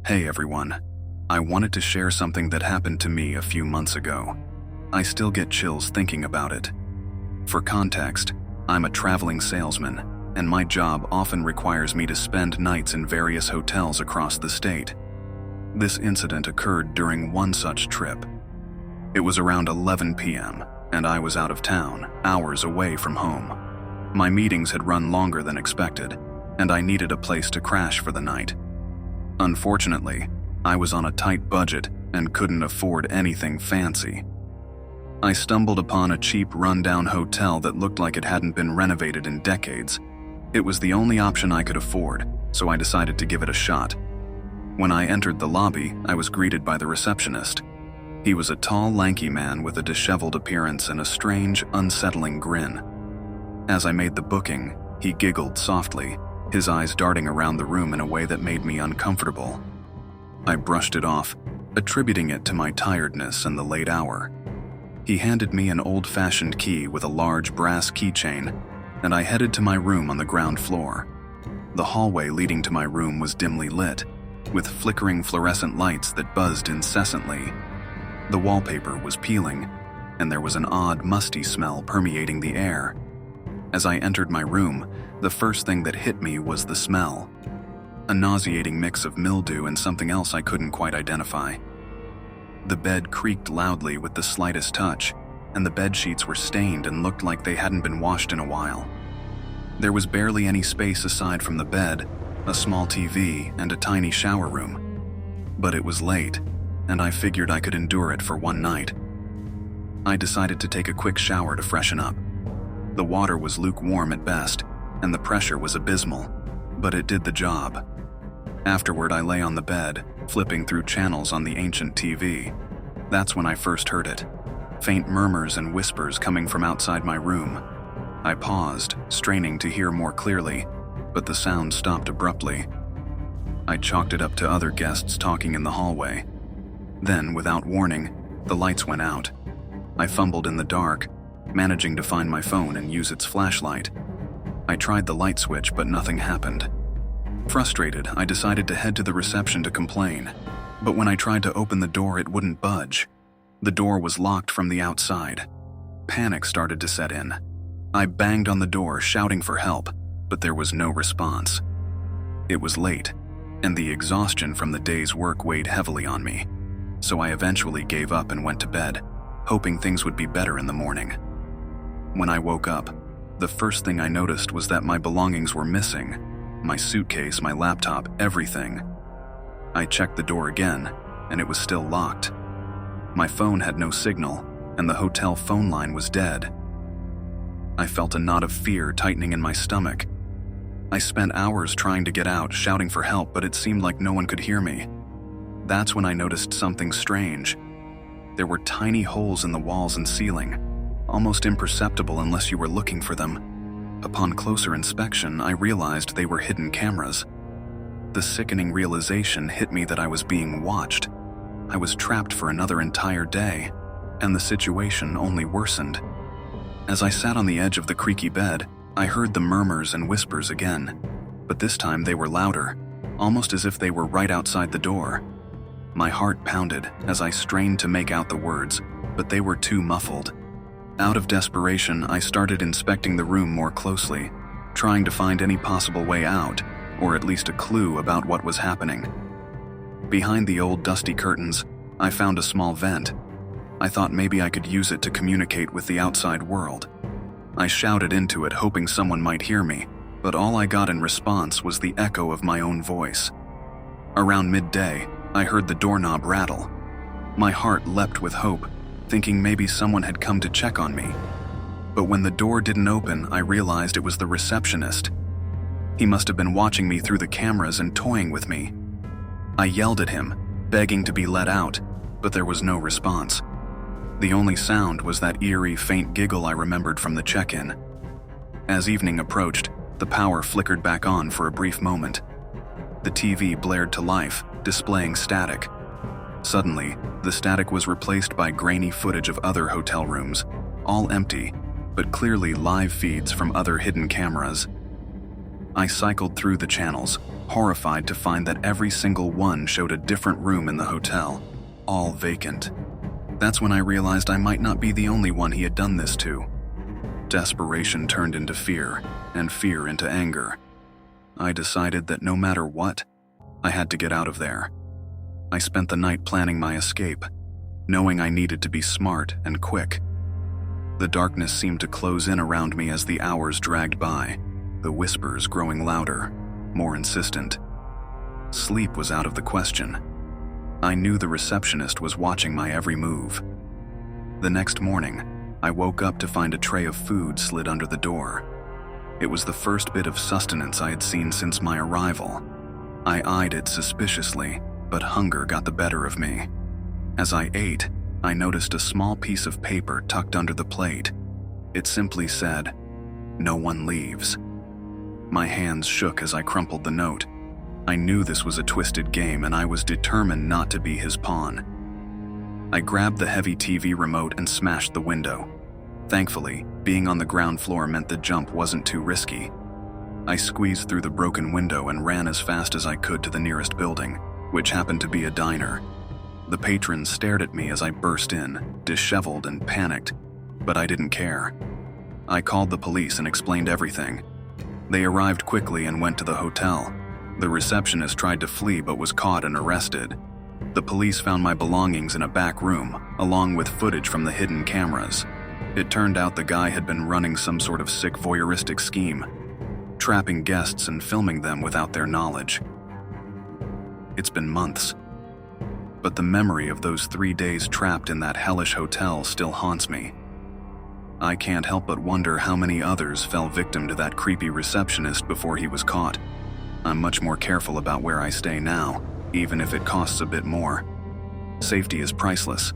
Hey everyone. I wanted to share something that happened to me a few months ago. I still get chills thinking about it. For context, I'm a traveling salesman, and my job often requires me to spend nights in various hotels across the state. This incident occurred during one such trip. It was around 11 p.m., and I was out of town, hours away from home. My meetings had run longer than expected, and I needed a place to crash for the night. Unfortunately, I was on a tight budget and couldn't afford anything fancy. I stumbled upon a cheap rundown hotel that looked like it hadn't been renovated in decades. It was the only option I could afford, so I decided to give it a shot. When I entered the lobby, I was greeted by the receptionist. He was a tall, lanky man with a disheveled appearance and a strange, unsettling grin. As I made the booking, he giggled softly, his eyes darting around the room in a way that made me uncomfortable. I brushed it off, attributing it to my tiredness and the late hour. He handed me an old-fashioned key with a large brass keychain, and I headed to my room on the ground floor. The hallway leading to my room was dimly lit, with flickering fluorescent lights that buzzed incessantly. The wallpaper was peeling, and there was an odd, musty smell permeating the air. As I entered my room, the first thing that hit me was the smell. A nauseating mix of mildew and something else I couldn't quite identify. The bed creaked loudly with the slightest touch, and the bed sheets were stained and looked like they hadn't been washed in a while. There was barely any space aside from the bed, a small TV, and a tiny shower room. But it was late, and I figured I could endure it for one night. I decided to take a quick shower to freshen up. The water was lukewarm at best, and the pressure was abysmal, but it did the job. Afterward, I lay on the bed, flipping through channels on the ancient TV. That's when I first heard it. Faint murmurs and whispers coming from outside my room. I paused, straining to hear more clearly, but the sound stopped abruptly. I chalked it up to other guests talking in the hallway. Then, without warning, the lights went out. I fumbled in the dark, managing to find my phone and use its flashlight. I tried the light switch, but nothing happened. Frustrated, I decided to head to the reception to complain, but when I tried to open the door, it wouldn't budge. The door was locked from the outside. Panic started to set in. I banged on the door, shouting for help, but there was no response. It was late, and the exhaustion from the day's work weighed heavily on me, so I eventually gave up and went to bed, hoping things would be better in the morning. When I woke up, the first thing I noticed was that my belongings were missing. My suitcase, my laptop, everything. I checked the door again, and it was still locked. My phone had no signal, and the hotel phone line was dead. I felt a knot of fear tightening in my stomach. I spent hours trying to get out, shouting for help, but it seemed like no one could hear me. That's when I noticed something strange. There were tiny holes in the walls and ceiling, almost imperceptible unless you were looking for them. Upon closer inspection, I realized they were hidden cameras. The sickening realization hit me that I was being watched. I was trapped for another entire day, and the situation only worsened. As I sat on the edge of the creaky bed, I heard the murmurs and whispers again, but this time they were louder, almost as if they were right outside the door. My heart pounded as I strained to make out the words, but they were too muffled. Out of desperation, I started inspecting the room more closely, trying to find any possible way out, or at least a clue about what was happening. Behind the old dusty curtains, I found a small vent. I thought maybe I could use it to communicate with the outside world. I shouted into it, hoping someone might hear me, but all I got in response was the echo of my own voice. Around midday, I heard the doorknob rattle. My heart leapt with hope, thinking maybe someone had come to check on me. But when the door didn't open, I realized it was the receptionist. He must have been watching me through the cameras and toying with me. I yelled at him, begging to be let out, but there was no response. The only sound was that eerie, faint giggle I remembered from the check-in. As evening approached, the power flickered back on for a brief moment. The TV blared to life, displaying static. Suddenly, the static was replaced by grainy footage of other hotel rooms, all empty, but clearly live feeds from other hidden cameras. I cycled through the channels, horrified to find that every single one showed a different room in the hotel, all vacant. That's when I realized I might not be the only one he had done this to. Desperation turned into fear, and fear into anger. I decided that no matter what, I had to get out of there. I spent the night planning my escape, knowing I needed to be smart and quick. The darkness seemed to close in around me as the hours dragged by, the whispers growing louder, more insistent. Sleep was out of the question. I knew the receptionist was watching my every move. The next morning, I woke up to find a tray of food slid under the door. It was the first bit of sustenance I had seen since my arrival. I eyed it suspiciously, but hunger got the better of me. As I ate, I noticed a small piece of paper tucked under the plate. It simply said, "No one leaves." My hands shook as I crumpled the note. I knew this was a twisted game, and I was determined not to be his pawn. I grabbed the heavy TV remote and smashed the window. Thankfully, being on the ground floor meant the jump wasn't too risky. I squeezed through the broken window and ran as fast as I could to the nearest building, which happened to be a diner. The patrons stared at me as I burst in, disheveled and panicked, but I didn't care. I called the police and explained everything. They arrived quickly and went to the hotel. The receptionist tried to flee but was caught and arrested. The police found my belongings in a back room, along with footage from the hidden cameras. It turned out the guy had been running some sort of sick voyeuristic scheme, trapping guests and filming them without their knowledge. It's been months, but the memory of those 3 days trapped in that hellish hotel still haunts me. I can't help but wonder how many others fell victim to that creepy receptionist before he was caught. I'm much more careful about where I stay now, even if it costs a bit more. Safety is priceless,